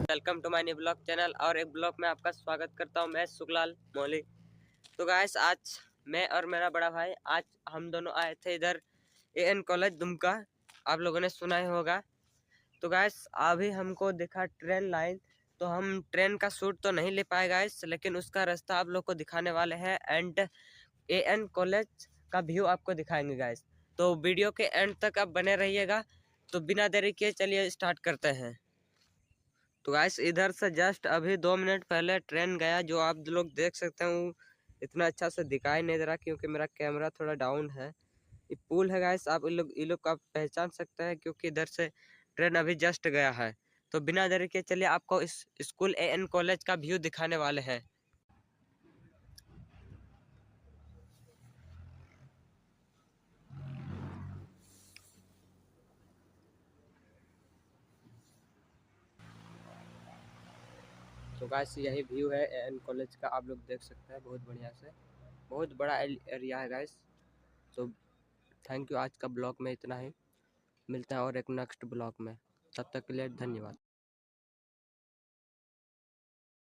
Welcome to my new blog channel और एक blog में आपका स्वागत करता हूं मैं सुखलाल मौली। तो गाइस आज मैं और मेरा बड़ा भाई आज हम दोनों आए थे इधर एएन कॉलेज दुमका। आप लोगों ने सुना ही होगा। तो गाइस अभी हमको दिखा ट्रेन लाइन, तो हम ट्रेन का शूट तो नहीं ले पाए गाइस, लेकिन उसका रास्ता आप लोग को दिखाने वाले हैं एंड एएन कॉलेज का व्यू आपको दिखाएंगे गाइस। तो वीडियो के एंड तक आप बने रहिएगा। तो बिना देरी किए चलिए स्टार्ट करते हैं। तो गाइस इधर से जस्ट अभी 2 मिनट पहले ट्रेन गया, जो आप लोग देख सकते हैं। इतना अच्छा से दिखाई नहीं दे रहा क्योंकि मेरा कैमरा थोड़ा डाउन है। ये पुल है गाइस, आप ये लोग आप पहचान सकते हैं क्योंकि इधर से ट्रेन अभी जस्ट गया है। तो बिना देरी के चलिए आपको इस स्कूल एएन कॉलेज का व्यू दिखाने वाले हैं। तो गाइस यही व्यू है एएन कॉलेज का, आप लोग देख सकते हैं बहुत बढ़िया से। बहुत बड़ा एरिया है गाइस। तो थैंक यू, आज का ब्लॉग में इतना ही। मिलते हैं और एक नेक्स्ट ब्लॉग में, तब तक के लिए धन्यवाद।